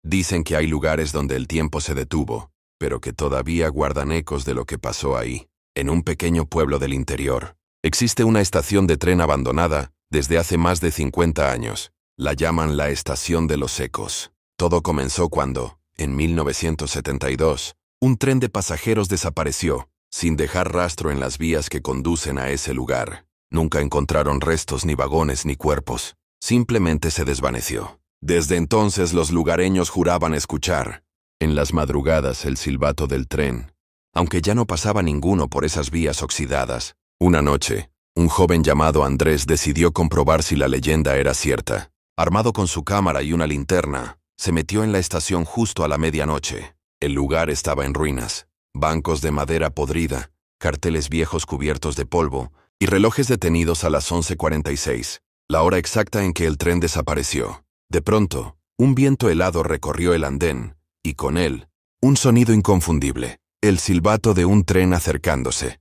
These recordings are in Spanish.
Dicen que hay lugares donde el tiempo se detuvo, pero que todavía guardan ecos de lo que pasó ahí. En un pequeño pueblo del interior, existe una estación de tren abandonada desde hace más de 50 años. La llaman la Estación de los Ecos. Todo comenzó cuando, en 1972, un tren de pasajeros desapareció, sin dejar rastro en las vías que conducen a ese lugar. Nunca encontraron restos, ni vagones, ni cuerpos. Simplemente se desvaneció. Desde entonces los lugareños juraban escuchar, en las madrugadas, el silbato del tren, aunque ya no pasaba ninguno por esas vías oxidadas. Una noche, un joven llamado Andrés decidió comprobar si la leyenda era cierta. Armado con su cámara y una linterna, se metió en la estación justo a la medianoche. El lugar estaba en ruinas, bancos de madera podrida, carteles viejos cubiertos de polvo y relojes detenidos a las 11:46, la hora exacta en que el tren desapareció. De pronto, un viento helado recorrió el andén, y con él, un sonido inconfundible, el silbato de un tren acercándose.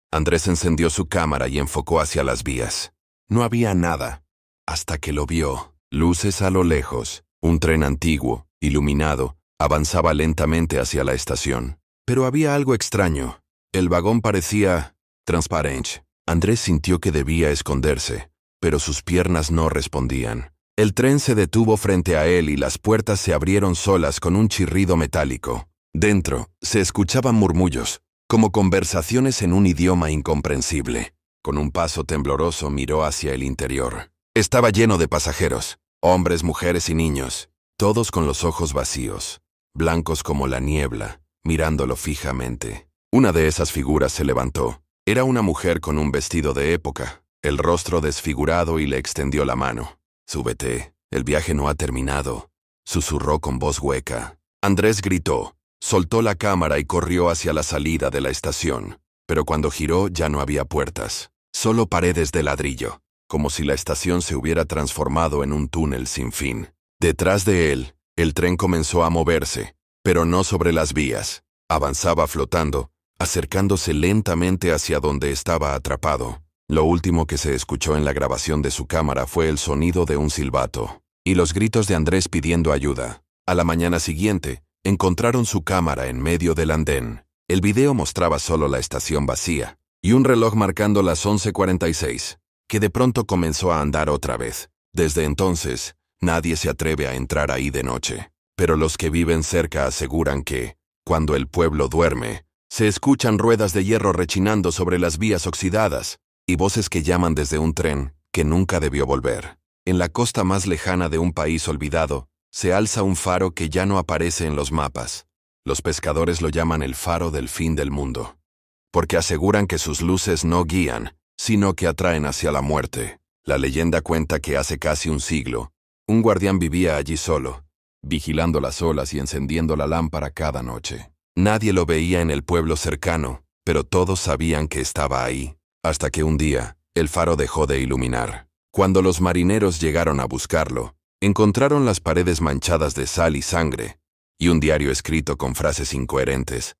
Andrés encendió su cámara y enfocó hacia las vías. No había nada, hasta que lo vio. Luces a lo lejos, un tren antiguo, iluminado, avanzaba lentamente hacia la estación. Pero había algo extraño. El vagón parecía transparente. Andrés sintió que debía esconderse, pero sus piernas no respondían. El tren se detuvo frente a él y las puertas se abrieron solas con un chirrido metálico. Dentro, se escuchaban murmullos, como conversaciones en un idioma incomprensible. Con un paso tembloroso miró hacia el interior. Estaba lleno de pasajeros, hombres, mujeres y niños, todos con los ojos vacíos, blancos como la niebla, mirándolo fijamente. Una de esas figuras se levantó. Era una mujer con un vestido de época, el rostro desfigurado, y le extendió la mano. «Súbete, el viaje no ha terminado», susurró con voz hueca. Andrés gritó, soltó la cámara y corrió hacia la salida de la estación. Pero cuando giró ya no había puertas, solo paredes de ladrillo, como si la estación se hubiera transformado en un túnel sin fin. Detrás de él, el tren comenzó a moverse, pero no sobre las vías. Avanzaba flotando, acercándose lentamente hacia donde estaba atrapado. Lo último que se escuchó en la grabación de su cámara fue el sonido de un silbato y los gritos de Andrés pidiendo ayuda. A la mañana siguiente, encontraron su cámara en medio del andén. El video mostraba solo la estación vacía y un reloj marcando las 11:46, que de pronto comenzó a andar otra vez. Desde entonces, nadie se atreve a entrar ahí de noche. Pero los que viven cerca aseguran que, cuando el pueblo duerme, se escuchan ruedas de hierro rechinando sobre las vías oxidadas y voces que llaman desde un tren que nunca debió volver. En la costa más lejana de un país olvidado, se alza un faro que ya no aparece en los mapas. Los pescadores lo llaman el faro del fin del mundo, porque aseguran que sus luces no guían, sino que atraen hacia la muerte. La leyenda cuenta que hace casi un siglo, un guardián vivía allí solo, vigilando las olas y encendiendo la lámpara cada noche. Nadie lo veía en el pueblo cercano, pero todos sabían que estaba ahí. Hasta que un día, el faro dejó de iluminar. Cuando los marineros llegaron a buscarlo, encontraron las paredes manchadas de sal y sangre, y un diario escrito con frases incoherentes.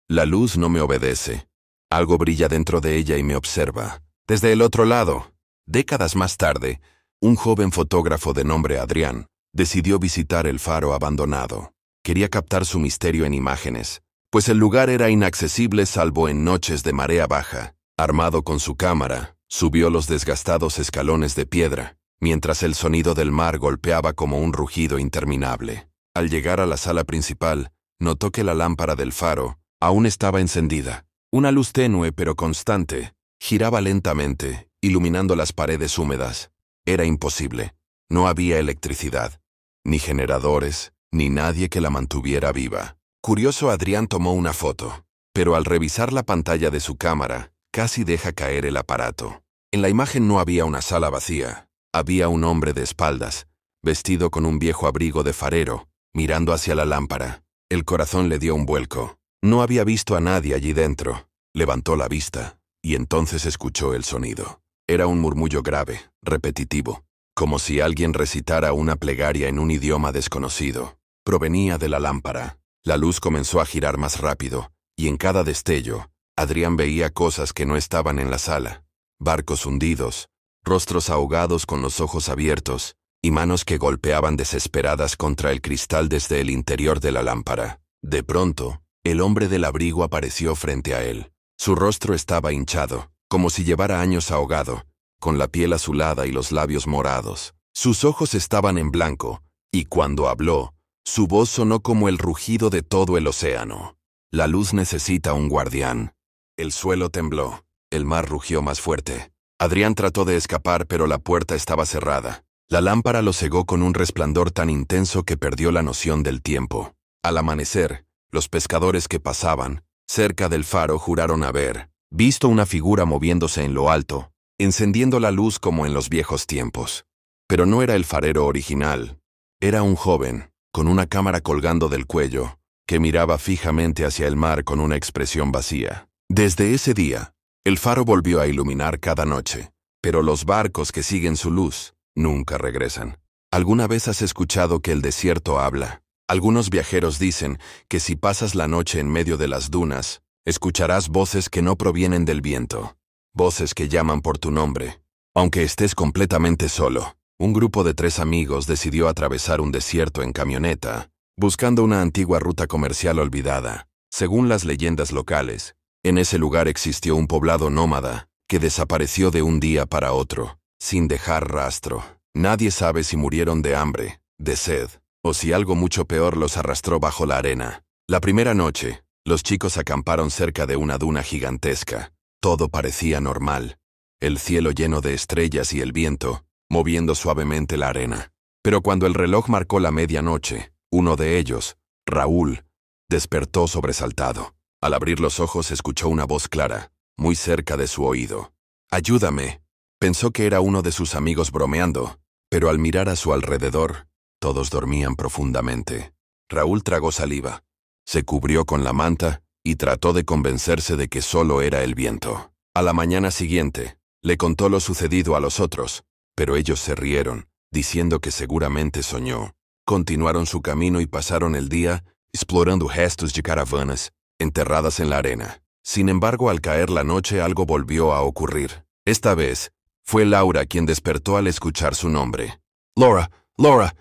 «La luz no me obedece. Algo brilla dentro de ella y me observa. Desde el otro lado». Décadas más tarde, un joven fotógrafo de nombre Adrián decidió visitar el faro abandonado. Quería captar su misterio en imágenes, pues el lugar era inaccesible salvo en noches de marea baja. Armado con su cámara, subió los desgastados escalones de piedra, mientras el sonido del mar golpeaba como un rugido interminable. Al llegar a la sala principal, notó que la lámpara del faro aún estaba encendida. Una luz tenue pero constante giraba lentamente, iluminando las paredes húmedas. Era imposible. No había electricidad, ni generadores, ni nadie que la mantuviera viva. Curioso, Adrián tomó una foto, pero al revisar la pantalla de su cámara, casi deja caer el aparato. En la imagen no había una sala vacía. Había un hombre de espaldas, vestido con un viejo abrigo de farero, mirando hacia la lámpara. El corazón le dio un vuelco. No había visto a nadie allí dentro. Levantó la vista, y entonces escuchó el sonido. Era un murmullo grave, repetitivo, como si alguien recitara una plegaria en un idioma desconocido. Provenía de la lámpara. La luz comenzó a girar más rápido, y en cada destello, Adrián veía cosas que no estaban en la sala. Barcos hundidos, rostros ahogados con los ojos abiertos, y manos que golpeaban desesperadas contra el cristal desde el interior de la lámpara. De pronto, el hombre del abrigo apareció frente a él. Su rostro estaba hinchado, como si llevara años ahogado, con la piel azulada y los labios morados. Sus ojos estaban en blanco, y cuando habló, su voz sonó como el rugido de todo el océano. La luz necesita un guardián. El suelo tembló. El mar rugió más fuerte. Adrián trató de escapar, pero la puerta estaba cerrada. La lámpara lo cegó con un resplandor tan intenso que perdió la noción del tiempo. Al amanecer, los pescadores que pasaban cerca del faro juraron haber visto una figura moviéndose en lo alto, encendiendo la luz como en los viejos tiempos. Pero no era el farero original. Era un joven, con una cámara colgando del cuello, que miraba fijamente hacia el mar con una expresión vacía. Desde ese día, el faro volvió a iluminar cada noche, pero los barcos que siguen su luz nunca regresan. ¿Alguna vez has escuchado que el desierto habla? Algunos viajeros dicen que si pasas la noche en medio de las dunas, escucharás voces que no provienen del viento, voces que llaman por tu nombre. Aunque estés completamente solo, un grupo de 3 amigos decidió atravesar un desierto en camioneta, buscando una antigua ruta comercial olvidada. Según las leyendas locales, en ese lugar existió un poblado nómada que desapareció de un día para otro, sin dejar rastro. Nadie sabe si murieron de hambre, de sed, o si algo mucho peor los arrastró bajo la arena. La primera noche, los chicos acamparon cerca de una duna gigantesca. Todo parecía normal. El cielo lleno de estrellas y el viento, moviendo suavemente la arena. Pero cuando el reloj marcó la medianoche, uno de ellos, Raúl, despertó sobresaltado. Al abrir los ojos escuchó una voz clara, muy cerca de su oído. «Ayúdame». Pensó que era uno de sus amigos bromeando, pero al mirar a su alrededor, todos dormían profundamente. Raúl tragó saliva, se cubrió con la manta y trató de convencerse de que solo era el viento. A la mañana siguiente, le contó lo sucedido a los otros, pero ellos se rieron, diciendo que seguramente soñó. Continuaron su camino y pasaron el día explorando restos de caravanas enterradas en la arena. Sin embargo, al caer la noche algo volvió a ocurrir. Esta vez, fue Laura quien despertó al escuchar su nombre. «Laura, Laura,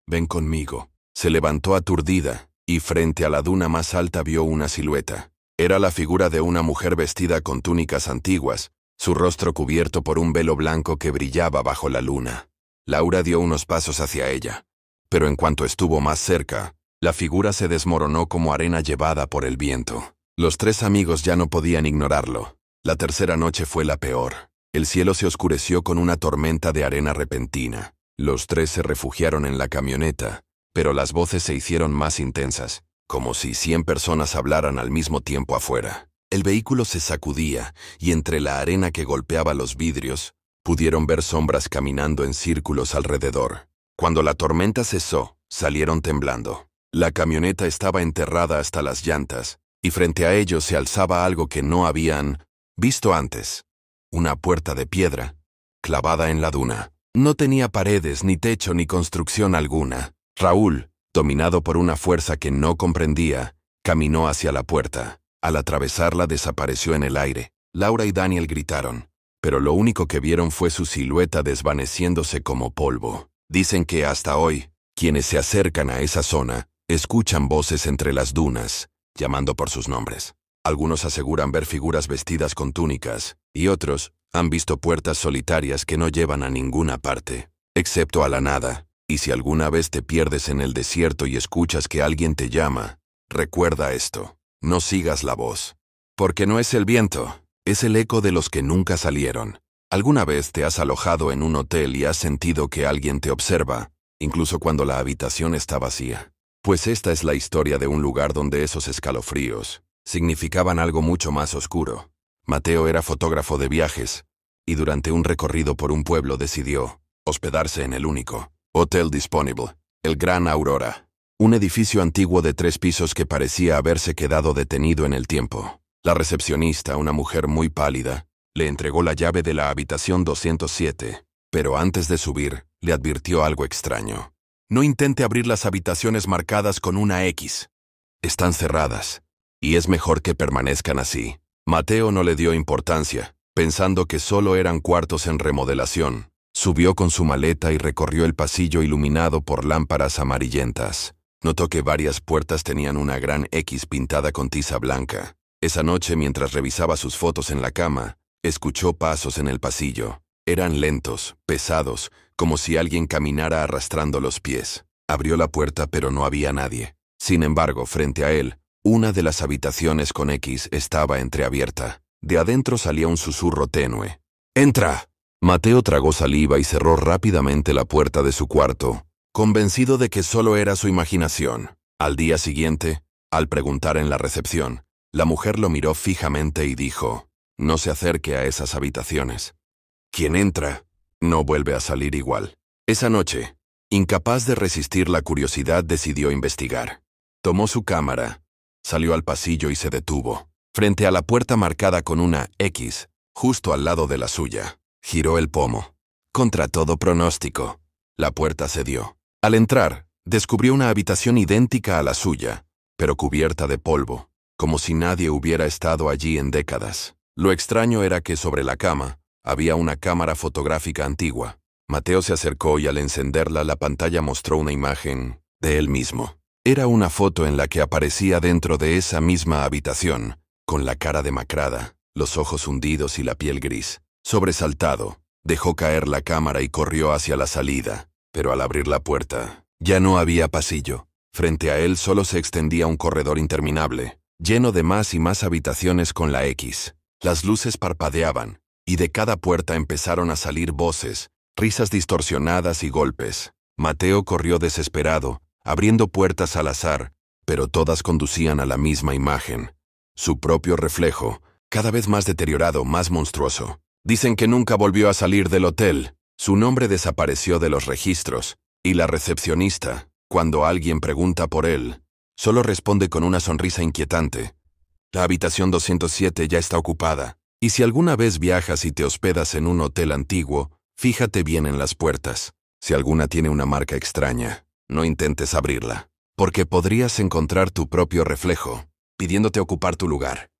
ven conmigo». Se levantó aturdida, y frente a la duna más alta vio una silueta. Era la figura de una mujer vestida con túnicas antiguas, su rostro cubierto por un velo blanco que brillaba bajo la luna. Laura dio unos pasos hacia ella, pero en cuanto estuvo más cerca, la figura se desmoronó como arena llevada por el viento. Los 3 amigos ya no podían ignorarlo. La tercera noche fue la peor. El cielo se oscureció con una tormenta de arena repentina. Los 3 se refugiaron en la camioneta, pero las voces se hicieron más intensas, como si 100 personas hablaran al mismo tiempo afuera. El vehículo se sacudía, y entre la arena que golpeaba los vidrios, pudieron ver sombras caminando en círculos alrededor. Cuando la tormenta cesó, salieron temblando. La camioneta estaba enterrada hasta las llantas, y frente a ellos se alzaba algo que no habían visto antes. Una puerta de piedra, clavada en la duna. No tenía paredes, ni techo, ni construcción alguna. Raúl, dominado por una fuerza que no comprendía, caminó hacia la puerta. Al atravesarla desapareció en el aire. Laura y Daniel gritaron, pero lo único que vieron fue su silueta desvaneciéndose como polvo. Dicen que hasta hoy, quienes se acercan a esa zona, escuchan voces entre las dunas, llamando por sus nombres. Algunos aseguran ver figuras vestidas con túnicas, y otros han visto puertas solitarias que no llevan a ninguna parte, excepto a la nada. Y si alguna vez te pierdes en el desierto y escuchas que alguien te llama, recuerda esto, no sigas la voz. Porque no es el viento, es el eco de los que nunca salieron. ¿Alguna vez te has alojado en un hotel y has sentido que alguien te observa, incluso cuando la habitación está vacía? Pues esta es la historia de un lugar donde esos escalofríos significaban algo mucho más oscuro. Mateo era fotógrafo de viajes, y durante un recorrido por un pueblo decidió hospedarse en el único Hotel Disponible, el Gran Aurora, un edificio antiguo de 3 pisos que parecía haberse quedado detenido en el tiempo. La recepcionista, una mujer muy pálida, le entregó la llave de la habitación 207, pero antes de subir, le advirtió algo extraño. No intente abrir las habitaciones marcadas con una X. Están cerradas, y es mejor que permanezcan así. Mateo no le dio importancia, pensando que solo eran cuartos en remodelación. Subió con su maleta y recorrió el pasillo iluminado por lámparas amarillentas. Notó que varias puertas tenían una gran X pintada con tiza blanca. Esa noche, mientras revisaba sus fotos en la cama, escuchó pasos en el pasillo. Eran lentos, pesados, como si alguien caminara arrastrando los pies. Abrió la puerta, pero no había nadie. Sin embargo, frente a él, una de las habitaciones con X estaba entreabierta. De adentro salía un susurro tenue. ¡Entra! Mateo tragó saliva y cerró rápidamente la puerta de su cuarto, convencido de que solo era su imaginación. Al día siguiente, al preguntar en la recepción, la mujer lo miró fijamente y dijo: «No se acerque a esas habitaciones. Quien entra, no vuelve a salir igual». Esa noche, incapaz de resistir la curiosidad, decidió investigar. Tomó su cámara, salió al pasillo y se detuvo, frente a la puerta marcada con una X, justo al lado de la suya. Giró el pomo. Contra todo pronóstico, la puerta cedió. Al entrar, descubrió una habitación idéntica a la suya, pero cubierta de polvo, como si nadie hubiera estado allí en décadas. Lo extraño era que sobre la cama había una cámara fotográfica antigua. Mateo se acercó y al encenderla, la pantalla mostró una imagen de él mismo. Era una foto en la que aparecía dentro de esa misma habitación, con la cara demacrada, los ojos hundidos y la piel gris. Sobresaltado, dejó caer la cámara y corrió hacia la salida, pero al abrir la puerta, ya no había pasillo. Frente a él solo se extendía un corredor interminable, lleno de más y más habitaciones con la X. Las luces parpadeaban, y de cada puerta empezaron a salir voces, risas distorsionadas y golpes. Mateo corrió desesperado, abriendo puertas al azar, pero todas conducían a la misma imagen. Su propio reflejo, cada vez más deteriorado, más monstruoso. Dicen que nunca volvió a salir del hotel. Su nombre desapareció de los registros, y la recepcionista, cuando alguien pregunta por él, solo responde con una sonrisa inquietante: «La habitación 207 ya está ocupada, y si alguna vez viajas y te hospedas en un hotel antiguo, fíjate bien en las puertas. Si alguna tiene una marca extraña, no intentes abrirla, porque podrías encontrar tu propio reflejo, pidiéndote ocupar tu lugar».